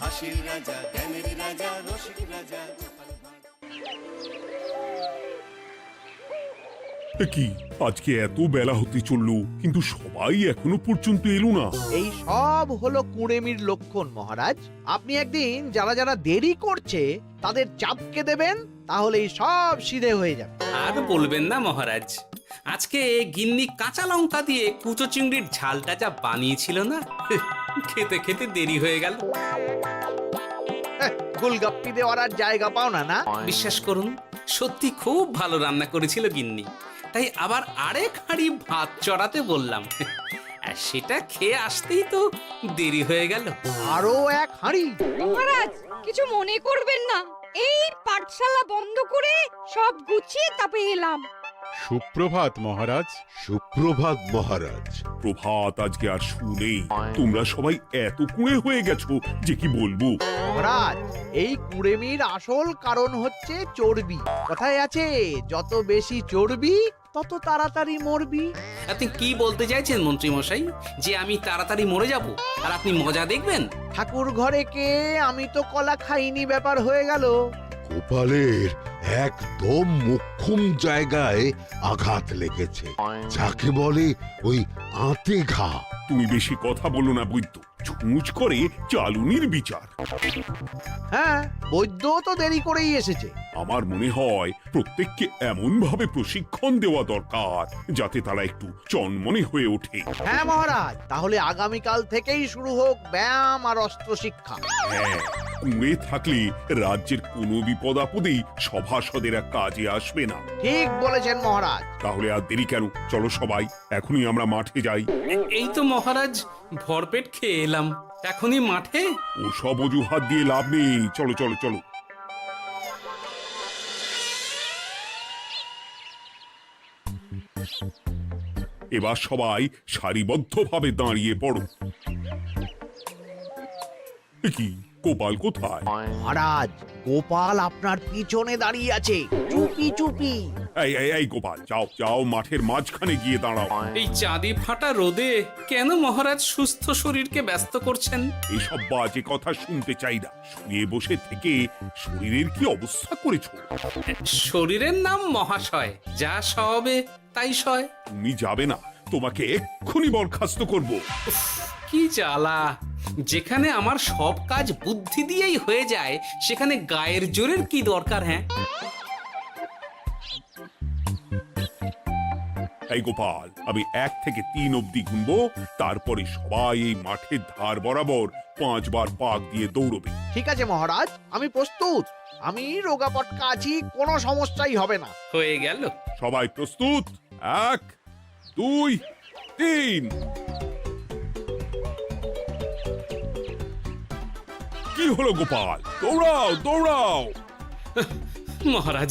হাসির রাজা, জ্ঞানের রাজা, রসিক রাজা। কি আজকে এত বেলা হতে চললো, কিন্তু সবাই এখনো পর্যন্ত এলো না। এই সব হলো কুড়েমির লক্ষণ মহারাজ। আপনি একদিন যারা যারা দেরি করছে তাদের চাপকে দেবেন, তাহলেই সব সিধে হয়ে যাবে। আর বলবেন না মহারাজ, আজকে গিন্নি কাঁচা লঙ্কা দিয়ে কুচো চিংড়ির ঝালটা যা বানিয়েছিল না, খেতে খেতে দেরি হয়ে গেল। গোলগাপ্পি দেওয়ার আর জায়গা পাও না না? বিশ্বাস করুন, সত্যি খুব ভালো রান্না করেছিল গিন্নি, তাই আবার আরেক হাঁড়ি ভাত চড়াতে বললাম। আর সেটা খেয়ে আসতেই তো দেরি হয়ে গেল। আরো এক হাঁড়ি? মহারাজ কিছু মনে করবেন না, এই পাঠশালা বন্ধ করে সব গুছিয়ে তাপে এলাম। সুপ্রভাত মহারাজ। সুপ্রভাত মহারাজ। প্রভাত আজকে আর শুনেই, তোমরা সবাই এত কুঁড়ে হয়ে গেছো যে কি বলবো। মহারাজ, এই কুড়েমির আসল কারণ হচ্ছে চর্বি। কথায় আছে, যত বেশি চর্বি তত তাড়াতাড়ি মরবি। আপনি কি বলতে চাইছেন মন্ত্রী মশাই, যে আমি তাড়াতাড়ি মরে যাব আর আপনি মজা দেখবেন? ঠাকুর ঘরে কে, আমি তো কলা খাইনি ব্যাপার হয়ে গেল। গোপালের একদম মোক্ষম জায়গায় আঘাত লেগেছে, যাকে বলে ওই আঁতে ঘা। তুমি বেশি কথা বলো না বৈদ্য, ছুঁচ করে চালুনির বিচার। হ্যাঁ, বৈদ্য তো দেরি করেই এসেছে। আমার মনে হয় প্রত্যেককে এমন ভাবে প্রশিক্ষণ দেওয়া দরকার যাতে তারা একটু চনমনে হয়ে ওঠে। হ্যাঁ মহারাজ, তাহলে আগামীকাল থেকেই শুরু হোক ব্যায়াম আর অস্ত্র শিক্ষা। হ্যাঁ, কুঁড়ে থাকলে রাজ্যের কোনো বিপদ আপদেই সভাসদেরা কাজে আসবে না। ঠিক বলেছেন মহারাজ। তাহলে আর দেরি কেন, চলো সবাই এখনই আমরা মাঠে যাই। এই তো মহারাজ ভরপেট খেয়ে এলাম, এখনই মাঠে? ওসব অজুহাত দিয়ে লাভ নেই, চলো চলো চলো। এবার সবাই সারিবদ্ধভাবে দাঁড়িয়ে পড়ো। কি গোপাল কোথায়? মহারাজ, গোপাল আপনার পিছনে দাঁড়িয়ে আছে, চুপি চুপি। এই এই এই গোপাল, যাও যাও মাঠের মাঝখানে গিয়ে দাঁড়াও। এই চাঁদি ফাটা রোদে কেন মহারাজ সুস্থ শরীরকে ব্যস্ত করছেন? এইসব বাজে কথা শুনতে চাই না। শুয়ে বসে থেকে শরীরের কি অবস্থা করেছো? শরীরের নাম মহাশয়, যা সবে তাই সয়। তুমি যাবে না, তোমাকে এক্ষুনি বরখাস্ত করব। কি জ্বালা! যেখানে আমার সব কাজ বুদ্ধি দিয়েই হয়ে যায়, সেখানে গায়ের জোরের কি দরকার? হ্যাঁ, এই গোপাল, আমি 1 থেকে 3 অব্দি গুনবো, তারপরে সবাই এই মাঠের ধার বরাবর 5 বার পাক দিয়ে দৌড়বে। ঠিক আছে মহারাজ, আমি প্রস্তুত। আমি রোগা পটকা আছি, কোনো সমস্যাই হবে না। হয়ে গেল। সবাই প্রস্তুত? 1 2 3। কি হলো গোপাল, দৌড়াও দৌড়াও। মহারাজ,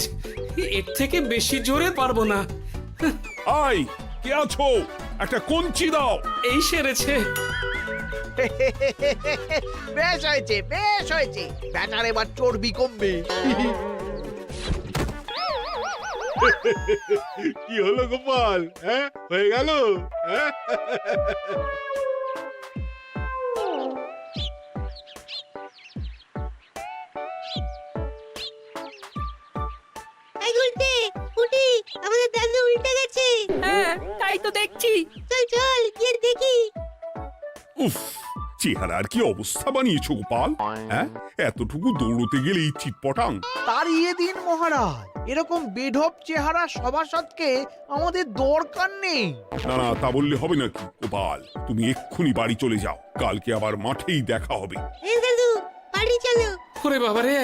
এর থেকে বেশি জোরে পারবো না। আই, কে আছো? একটা কঞ্চি দাও। এই সেরেছে। বেশ হয়েছে, বেশ হয়েছে। ব্যাটার এবার চর্বি কমবে। কি হলো গোপাল, হ্যাঁ হয়ে গেল? হ্যাঁ? এই গুলটে, উঠি, আমাদের দাদু উল্টে গেছে। হ্যাঁ, তাই তো দেখছি। চল চল গিয়ে দেখি। উফ, চেহারার কি অবস্থা বানিয়েছো গোপাল, হ্যাঁ? এতটুকু দৌড়তে গেলেই চিটপটাং। তাড়িয়ে দিন মহারাজ, এরকম বেঢপ চেহারা সভাসদকে আমাদের দরকার নেই। না না, তা বললে হবে নাকি গোপাল? তুমি এক্ষুনি বাড়ি চলে যাও, কালকে আবার মাঠেই দেখা হবে। এই দাদু, বাড়ি চলো। ওরে বাবারে!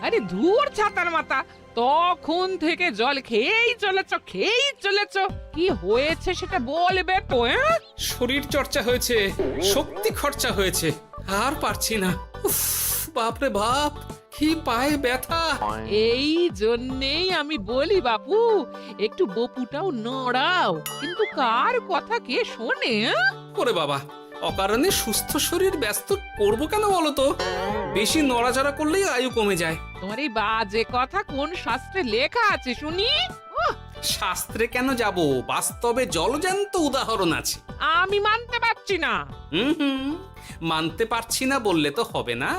আরে ধুর ছাতার মাথা, তখন থেকে জল খেয়েই চলেছ। কি হয়েছে সেটা বলবে তো? শরীর চর্চা হয়েছে, শক্তি খরচা হয়েছে, আর পারছি না। উফ, বাপরে বাপ, কি পায়ে ব্যথা! এই জন্যেই আমি বলি বাপু, একটু বপুটাও নড়াও, কিন্তু কার কথা কে শোনে? ওরে বাবা, অকারণে সুস্থ শরীর ব্যস্ত করব কেন বলো তো? বেশি নড়াচড়া করলেই আয়ু কমে যায়। তোমার এই বাজে কথা কোন শাস্ত্রে লেখা আছে শুনি? শাস্ত্রে কেন যাব, বাস্তবে জলজ্যান্ত উদাহরণ আছে। আমি মানতে পারছি না। হুম, মানতে পারছি না বললে তো হবে না,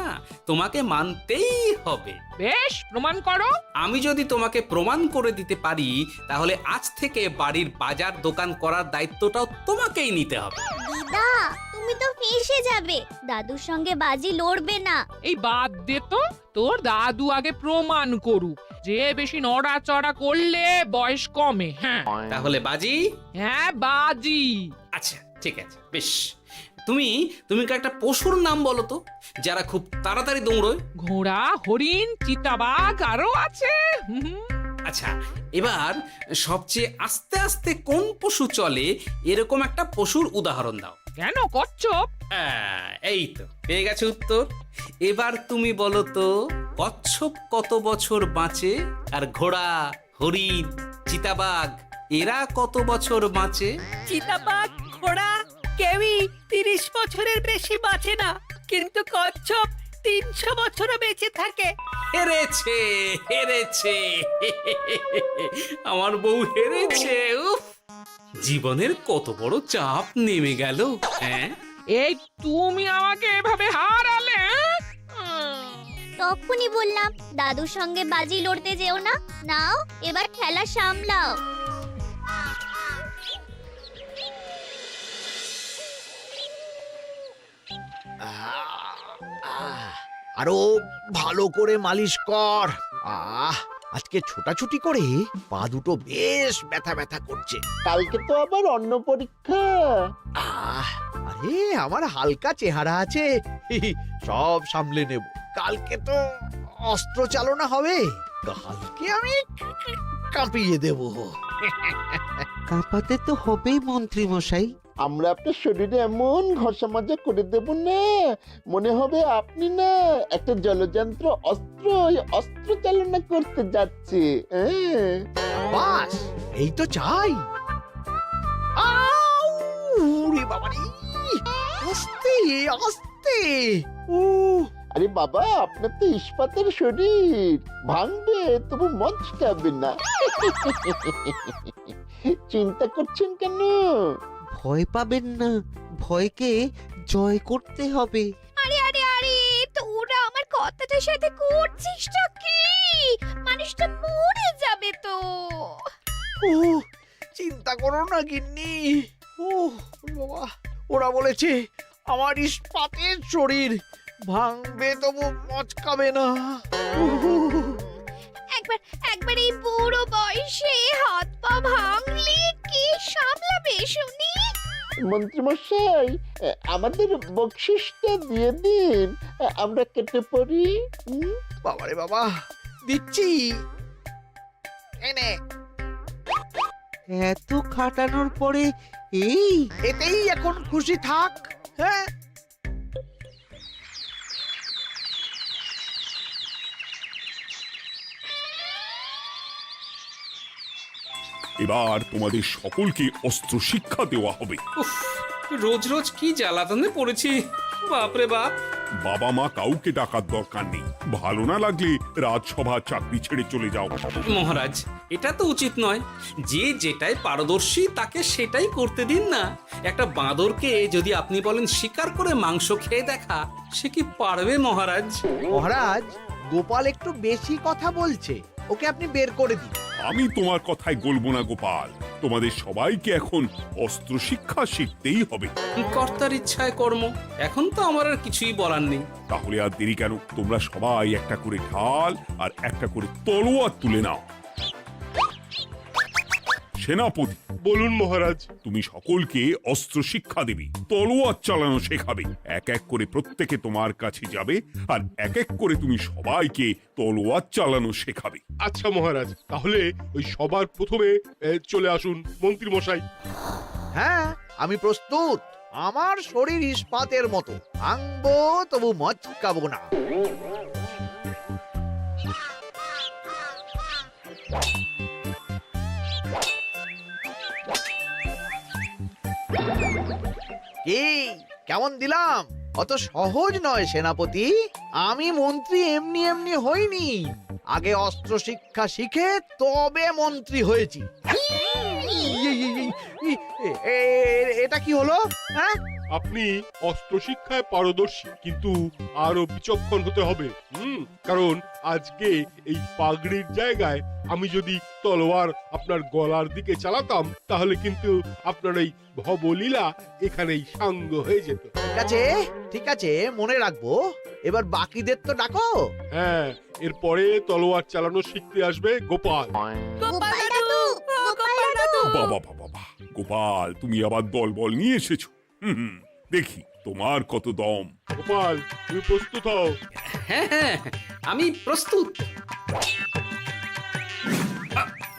তোমাকে মানতেই হবে। বেশ, প্রমাণ করো। আমি যদি তোমাকে প্রমাণ করে দিতে পারি, তাহলে আজ থেকে বাড়ির বাজার দোকান করার দায়িত্বটাও তোমাকেই নিতে হবে। দিদা, তুমি তো ফেঁসে যাবে। দাদুর সঙ্গে বাজি লড়বে না। এই বাদ দে তো, তোর দাদু আগে প্রমাণ করুক যে বেশি নড়াচড়া করলে বয়স কমে। হ্যাঁ তাহলে বাজি? হ্যাঁ, বাজি। আচ্ছা ঠিক আছে, বেশ। তুমি তুমি একটা পশুর নাম বলো তো, যারা খুব তাড়াতাড়ি দৌড়য়। ঘোড়া, হরিণ, চিতাবাঘ আরো আছে। আচ্ছা, এবার সবচেয়ে আস্তে আস্তে কোন পশু চলে, এরকম একটা পশুর উদাহরণ দাও। কেন, কচ্ছপ? এই তো পেয়ে গেছে উত্তর। এবার তুমি বলো তো, কচ্ছপ কত বছর বাঁচে, আর ঘোড়া, হরিণ, চিতাবাঘ এরা কত বছর বাঁচে? চিতাবাঘ, ঘোড়া কেউই 30 বছরের বেশি বাঁচে না, কিন্তু কচ্ছপ 300 বছরও বেঁচে থাকে। হেরেছে, হেরেছে, আমার বউ হেরেছে। উফ, জীবনের কত বড় চাপ নেমে গেল। হ্যাঁ, এই তুমি আমাকে এভাবে হারালে? তখনই বললাম দাদুর সঙ্গে বাজি লড়তে যেও না। নাও এবার খেলা সামলাও। আরো ভালো করে মালিশ কর। আজকে ছোটাছুটি করে পা দুটো বেশ ব্যথা ব্যথা করছে। কালকে তো আবার অন্য পরীক্ষা। আরে আমার হালকা চেহারা আছে, সব সামলে নেব। কালকে তো অস্ত্র চালনা হবে, কালকে আমি কাঁপিয়ে দেব। কাঁপাতে তো হবেই মন্ত্রী মশাই। আমরা আপনার শরীরে এমন ঘষা মাজা করে দেব না, মনে হবে আপনি না একটা জলযন্ত্র অস্ত্র চালনা করতে যাচ্ছে। বাস এই তো চাই। বাবারি, আস্তে আস্তে। আরে বাবা, আপনার তো ইস্পাতের শরীর, ভাঙবে তবু মচকাবে না। চিন্তা করছেন কেন? ভয় পাবেন না, ভয়কে জয় করতে হবে। আরে আরে আরে, তোরা আমার কথাটার সাথে করছিসটা কি? মানুষটা মরে যাবে তো। চিন্তা করো না গিন্নি। বাবা, ওরা বলেছে আমার ইস্পাতের শরীর, ভাঙবে তবু মচকাবে না। একবার এই বুড়ো বয়সে হাত পা ভাঙলে কে সামলাবে শুনি? মন্ত্রী মশাই, আমাদের বকশিসটা দিয়ে দিন, আমরা কেটে পড়ি। বাবারে বাবা, দিচ্ছি। এনে এত খাটানোর পরে এতেই এখন খুশি থাক। হ্যাঁ, এবার তোমাদের সকলকে অস্ত্র শিক্ষা দেওয়া হবে। উফ, রোজ রোজ কি জ্বালাতনে পড়েছি, বাপরে বাপ। বাবা মা কাউকে ডাকার দরকার নেই, ভালো না লাগলে রাজসভা চাকরি ছেড়ে চলে যাও। মহারাজ, এটা তো উচিত নয়। যে যেটাই পারদর্শী তাকে সেটাই করতে দিন না। একটা বাঁদরকে যদি আপনি বলেন শিকার করে মাংস খেয়ে দেখা, সে কি পারবে মহারাজ? মহারাজ, গোপাল একটু বেশি কথা বলছে, ওকে আপনি বের করে দিন। আমি তোমার কথায় গলবো না গোপাল, তোমাদের সবাইকে এখন অস্ত্র শিক্ষা শিখতেই হবে। কর্তার ইচ্ছায় কর্ম, এখন তো আমার আর কিছুই বলার নেই। তাহলে আর দেরি কেন, তোমরা সবাই একটা করে ঢাল আর একটা করে তলোয়ার তুলে নাও। সেনাপতি, বলুন মহারাজ। তুমি সকলকে অস্ত্র শিক্ষা দেবে, তলোয়ার চালানো শেখাবে। এক এক করে প্রত্যেকে তোমার কাছে যাবে আর এক এক করে তুমি সবাইকে তলোয়ার চালানো শেখাবে। আচ্ছা মহারাজ, তাহলে ওই সবার প্রথমে চলে আসুন মন্ত্রী মশাই। হ্যাঁ, আমি প্রস্তুত। আমার শরীর ইস্পাতের মতো, ভাঙবো তবু মচকাবো না। কি কেমন দিলাম? অত সহজ নয় সেনাপতি। আমি মন্ত্রী এমনি এমনি হইনি, আগে অস্ত্র শিক্ষা শিখে তবে মন্ত্রী হয়েছি। এটা কি হলো? হ্যাঁ, আপনি অস্ত্র শিক্ষায় পারদর্শী, কিন্তু আরো বিচক্ষণ হতে হবে। কারণ আজকে এই পাগড়ির জায়গায় আমি যদি তলোয়ার আপনার গলার দিকে চালাতাম, তাহলে কিন্তু আপনার এই ভবলীলা এখানেই সাঙ্গ হয়ে যেত। ঠিক আছে ঠিক আছে, মনে রাখবো। এবার বাকিদের তো ডাকো। হ্যাঁ, এরপরে তলোয়ার চালানো শিখতে আসবে গোপাল। গোপাল দাদু, গোপাল দাদু। বাবা বাবা বাবা, গোপাল তুমি আবার দল বল নিয়ে এসেছো। দেখি তোমার কত দম। গোপাল, তুমি প্রস্তুত হও। হ্যাঁ হ্যাঁ, আমি প্রস্তুত।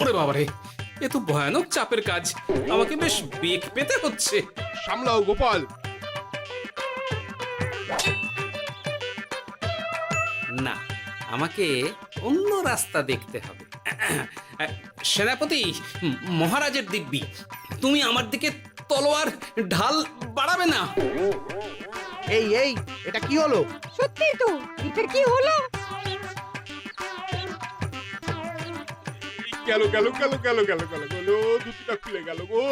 ওরে বাবারে, এ তো ভয়ানক চাপের কাজ, আমাকে বেশ বেগ পেতে হচ্ছে। সামলাও গোপাল। না, আমাকে অন্য রাস্তা দেখতে হবে। সেনাপতি, মহারাজের দিব্যি, তুমি আমার দিকে তলোয়ার ঢাল বাড়াবে না। এই এই, এটা কি হলো? সত্যি তো, এটা কি হলো? গেল গেল গেল গেল গেল গেল গেল, দুটিটা খুলে গেল গো।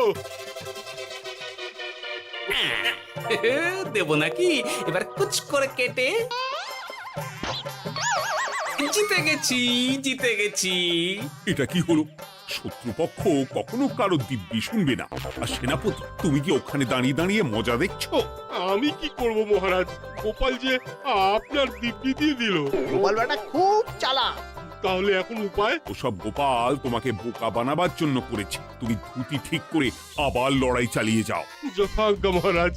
দেব নাকি এবার কুচ করে কেটে? জিতে গেছি, জিতে গেছি। এটা কি হলো? শত্রুপক্ষ কখনো কারো দিব্যি শুনবে না। আর সেনাপতি, তুমি কি ওখানে দাঁড়িয়ে দাঁড়িয়ে মজা দেখছো? আমি কি করব মহারাজ, গোপাল যে আপনার দিব্যি দিয়ে দিল। গোপাল বেটা খুব চালাক। তাহলে এখন উপায়? ওসব গোপাল তোমাকে বোকা বানাবার জন্য করেছে। তুমি ধুতি ঠিক করে আবার লড়াই চালিয়ে যাও। যথাজ্ঞা মহারাজ।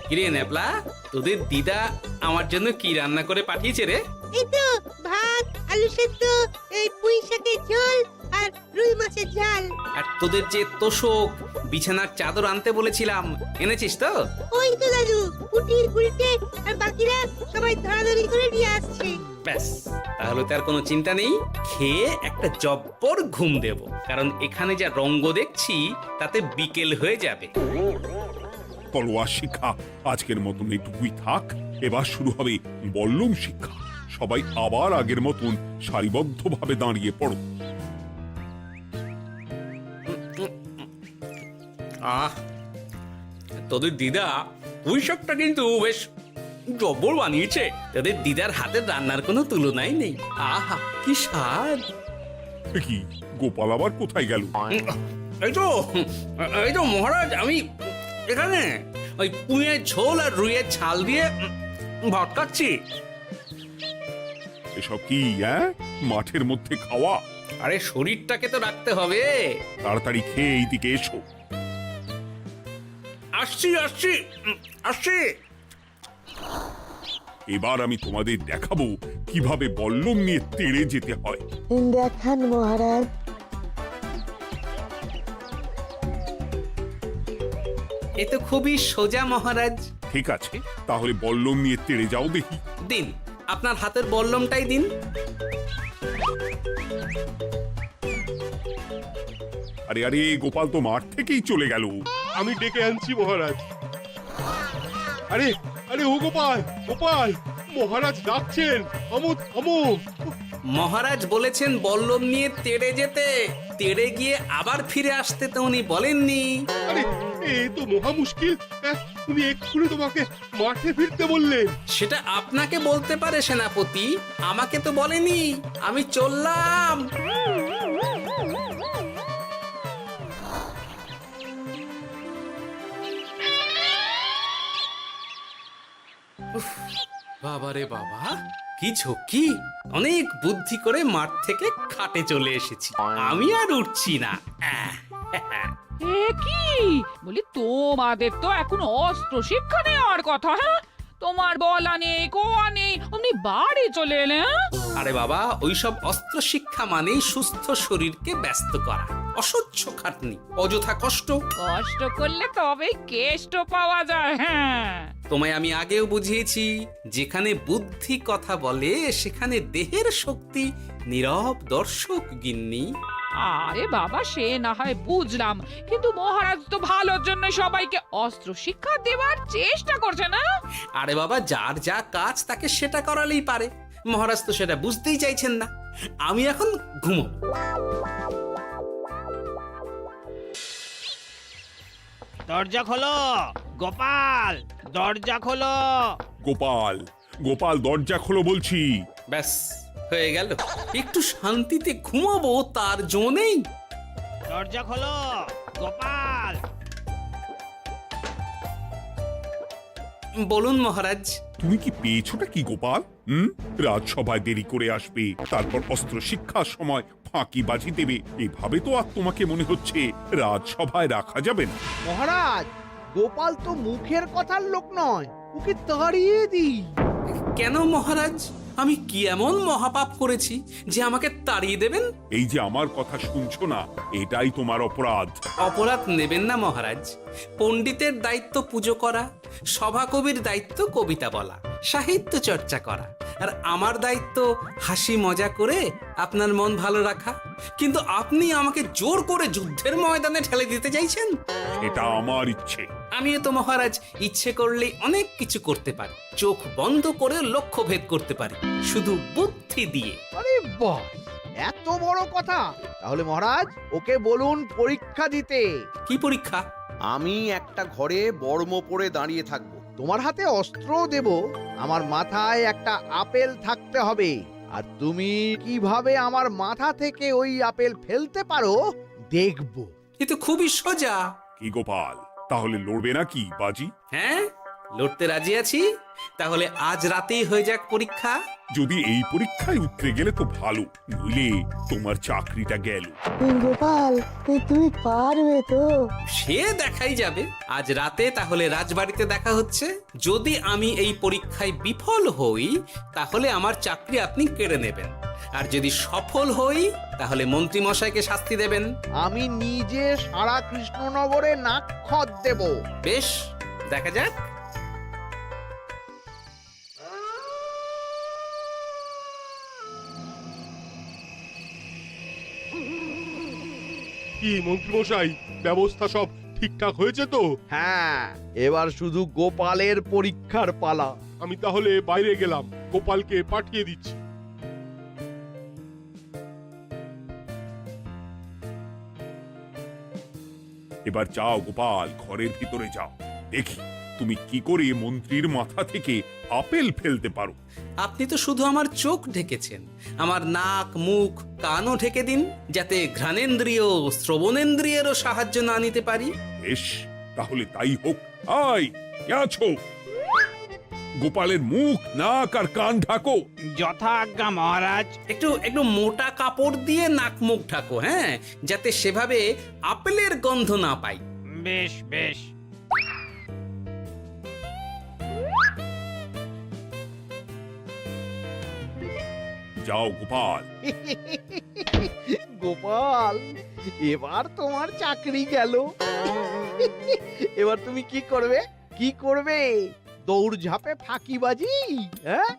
কিরে নেপলা, তোদের দিদা আমার জন্য কি রান্না করে পাঠিয়েছে রে? এই তো ভাত, আলু সেদ্ধ, এই পুঁই শাকের ঝোল আর রুই মাছের ঝাল। আর তোদের যে তোষক, বিছানার চাদর আনতে বলেছিলাম, এনেছিস তো? ওই তো দাদু, কুটির গুলটে আর বাকিরা সবাই ধরাধরি করে নিয়ে আসছে। ব্যাস, তাহলে তার কোনো চিন্তা নেই। খেয়ে একটা জব্বর ঘুম দেব, কারণ এখানে যা রঙ্গ দেখছি তাতে বিকেল হয়ে যাবে। তলোয়ার শিক্ষা আজকের মতন এটুকুই থাক। এবার শুরু হবে বল্লম শিক্ষা। সবাই আবার আগের মতন সারিবদ্ধভাবে দাঁড়িয়ে পড়ো। আহ, তোদের দিদা পুঁই শাকটা কিন্তু বেশ জব্বর বানিয়েছে। তোদের দিদার হাতের রান্নার কোনো তুলনাই নেই। আহা, কি স্বাদ! এ কি, গোপাল আবার কোথায় গেল? এই তো মহারাজ, আমি এখানে ওই পুঁইয়ের ঝোল আর রুইয়ের ছাল দিয়ে ভাত খাচ্ছি। এসব কি মাঠের মধ্যে খাওয়া? আরে শরীরটাকে তো রাখতে হবে। তাড়াতাড়ি খেয়ে এইদিকে এসো। আসছি আসছি আসছি। এবার আমি তোমাদের দেখাবো কিভাবে বল্লম নিয়ে তেড়ে যেতে হয়। দেখান মহারাজ। এ তো খুবই সোজা মহারাজ। ঠিক আছে, তাহলে বল্লম নিয়ে তেড়ে যাও দেখি। দিন, আপনার হাতের বল্লমটাই দিন। আরে আরে, গোপাল তো মাঠ থেকেই চলে গেল। আমি ডেকে আনছি মহারাজ। আরে আরে, ও গোপাল, গোপাল, মহারাজ ডাকছেন। থামো থামো। মহারাজ বলেছেন বল্লম নিয়ে তেড়ে যেতে। তেড়ে গিয়ে আবার ফিরে আসতে তো উনি বলেননি। আরে, এ তো মহা মুশকিল। উনি এক্ষুনি তোমাকে মাঠে ফিরতে বললেন। সেটা আপনাকে বলতে পারে সেনাপতি, আমাকে তো বলেনি। আমি চললাম। বাবা রে বাবা, কি ঝক্কি! অনেক বুদ্ধি করে মাঠ থেকে খাটে চলে এসেছি। আমি আর উঠছি না। এ কি বলি, তোমাদের তো এখন অস্ত্র শিক্ষা নেওয়ার কথা। হ্যাঁ, তোমার বলা নেই, কোয়া নেই, অমনি বাড়ি চলে এলে। আরে বাবা, ওইসব অস্ত্র শিক্ষা মানেই সুস্থ শরীরকে ব্যস্ত করা, অসহ্য খাটনি, অযথা কষ্ট। কষ্ট করলে তবেই কেষ্ট পাওয়া যায়। হ্যাঁ, তোমায় আমি আগেও বুঝিয়েছি, যেখানে বুদ্ধি কথা বলে সেখানে দেহের শক্তি নীরব দর্শক গিন্নি। আরে বাবা, সে না হয় বুঝলাম, কিন্তু মহারাজ তো ভালোর জন্য সবাইকে অস্ত্র শিক্ষা দেওয়ার চেষ্টা করছে না? আরে বাবা, যার যা কাজ তাকে সেটা করালেই পারে। মহারাজ তো সেটা বুঝতেই চাইছেন না। আমি এখন ঘুমোবো। দরজা খোলো গোপাল, দরজা খোলো। গোপাল, গোপাল দরজা খোলো বলছি। ব্যাস হয়ে গেল। একটু শান্তিতে ঘুমাবো তার জো নেই। দরজা খোলো গোপাল। বলুন মহারাজ। তুমি কি পেয়েছোটা কি গোপাল? রাজসভায় দেরি করে আসবে, তারপর অস্ত্র শিক্ষার সময় ফাঁকিবাজি দেবে, এভাবে তো আর তোমাকে মনে হচ্ছে রাজসভায় রাখা যাবে না। মহারাজ, গোপাল তো মুখের কথার লোক নয়, ওকে তাড়িয়ে দিই। কেন মহারাজ? আমি কি এমন মহাপাপ করেছি যে আমাকে তাড়িয়ে দেবেন? এই যে আমার কথা শুনছো না, এটাই তোমার অপরাধ। অপরাধ নেবেন না মহারাজ। পণ্ডিতের দায়িত্ব পুজো করা, সভাকবির দায়িত্ব কবিতা বলা, সাহিত্য চর্চা করা, আর আমার দায়িত্ব হাসি মজা করে আপনার মন ভালো রাখা। কিন্তু আপনি আমাকে জোর করে যুদ্ধের ময়দানে ঠেলে দিতে চাইছেন। এটা আমার ইচ্ছে। আমিও তো মহারাজ ইচ্ছে করলেই অনেক কিছু করতে পারি। চোখ বন্ধ করে লক্ষ্য ভেদ করতে পারি, শুধু বুদ্ধি দিয়ে। আরে বাহ, এত বড় কথা! তাহলে মহারাজ, ওকে বলুন পরীক্ষা দিতে। কি পরীক্ষা? আমি একটা ঘরে বর্ম পরে দাঁড়িয়ে থাকবো। তোমার হাতে অস্ত্র দেব, আমার মাথায় একটা আপেল থাকতে হবে, আর তুমি কিভাবে আমার মাথা থেকে ওই আপেল ফেলতে পারো দেখবো। এ তো খুবই সোজা। কি গোপাল, তাহলে লড়বে নাকি বাজি? হ্যাঁ, লড়তে রাজি আছি। তাহলে আজ রাতেই হয়ে যাক পরীক্ষা। যদি এই পরীক্ষায় উতরে গেলে তো ভালো, নইলে তোমার চাকরিটা গেল। গোপাল, তুমি পারবে তো? সে দেখাই যাবে। আজ রাতে তাহলে রাজবাড়িতে দেখা হচ্ছে। যদি আমি এই পরীক্ষায় বিফল হই, তাহলে আমার চাকরি আপনি কেড়ে নেবেন, আর যদি সফল হই তাহলে মন্ত্রী মশাইকে শাস্তি দেবেন। আমি নিজে সারা কৃষ্ণনগরে নাক্ষত দেব। বেশ, দেখা যাক। কি মন্ত্রীমশাই, ব্যবস্থা সব ঠিকঠাক হয়েছে তো? হ্যাঁ, এবার শুধু গোপালের পরীক্ষার পালা। আমি তাহলে বাইরে গেলাম, গোপালকে পাঠিয়ে দিচ্ছি। এবার যাও গোপাল, ঘরের ভিতরে যাও, দেখি তুমি কি করে মন্ত্রীর মাথা থেকে আপেল ফেলতে পারো। আপনি তো শুধু আমার চোখ ঢেকেছেন, আমার নাক, মুখ, কানও ঢেকে দিন, যাতে ঘ্রাণেন্দ্রিয়, শ্রবণেন্দ্রিয়েরও সাহায্য না নিতে পারি। বেশ, তাহলে তাই হোক। আয়, কে আছো? গোপালের মুখ, নাক আর কান ঢাকো। যথা আজ্ঞা মহারাজ। একটু মোটা কাপড় দিয়ে নাক মুখ ঢাকো, হ্যাঁ, যাতে সেভাবে আপেলের গন্ধ না পাই। বেশ বেশ। যাও গোপাল। গোপাল, এবার তোমার চাকরি গেল। এবার তুমি কি করবে? কি করবে? দৌড় ঝাঁপে ফাঁকিবাজি? হ্যাঁ?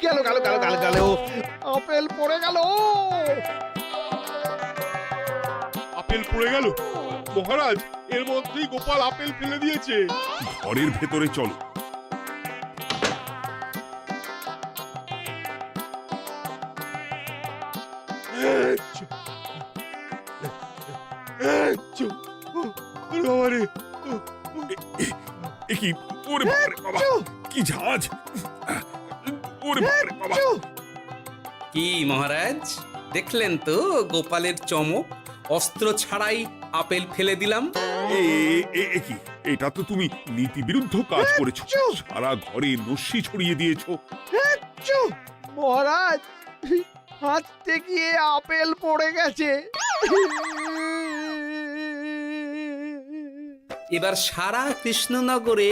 গেল গেল গেল গেল গেল, আপেল পড়ে গেল। আপেল পড়ে গেল? মহারাজ, এর মধ্যেই গোপাল আপেল ফেলে দিয়েছে। ঘরের ভেতরে চলো। কি ওরে বাবারে বাবা, কি ঝাঁজ! ওরে বাবারে বাবা। কি মহারাজ, দেখলেন তো গোপালের চমক? অস্ত্র ছাড়াই আপেল ফেলে দিলাম। কি, এটা তো তুমি নীতি বিরুদ্ধ কাজ করেছো। সারা ঘরে নস্যি ছড়িয়ে দিয়েছো। মহারাজ, হাত থেকে আপেল পড়ে গেছে। এবার সারা কৃষ্ণনগরে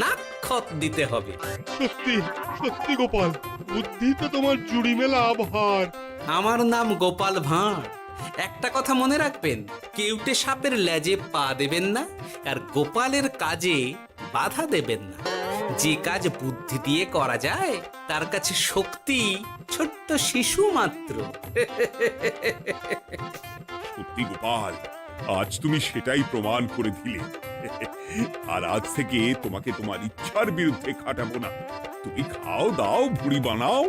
নাক্ষত দিতে হবে। সত্যি সত্যি গোপাল, বুদ্ধি তো তোমার জুড়ি মেলা আভার। আমার নাম গোপাল ভাঁড়, একটা কথা মনে রাখবেন, কেউটে সাপের লেজে পা দেবেন না, আর গোপালের কাজে বাধা দেবেন না। যে কাজ বুদ্ধি দিয়ে করা যায় তার কাছে শক্তি ছোট্ট শিশু মাত্র। সত্যি গোপাল, আজ তুমি সেটাই প্রমাণ করে দিলে। আর আজ থেকে তোমাকে তোমার ইচ্ছার বিরুদ্ধে খাটাবো না। তুমি খাও দাও, ভুড়ি বানাও।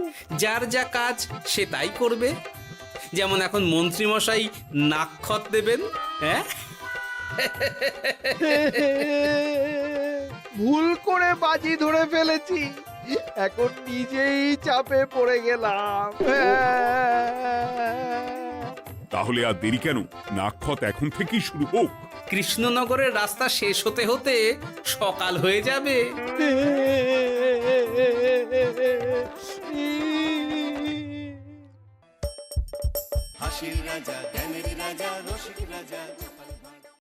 যার যা কাজ সে তাই করবে। যেমন এখন মন্ত্রী মশাই নাক্ষত দেবেন। হ্যাঁ, ভুল করে বাজি ধরে ফেলেছি, এখন নিজেই চাপে পড়ে গেলাম। তাহলে আর দেরি কেন? নাক্ষত এখন থেকেই শুরু হোক। কৃষ্ণনগরের রাস্তা শেষ হতে হতে সকাল হয়ে যাবে। হাসির রাজা, জ্ঞানের রাজা, রসিক রাজা।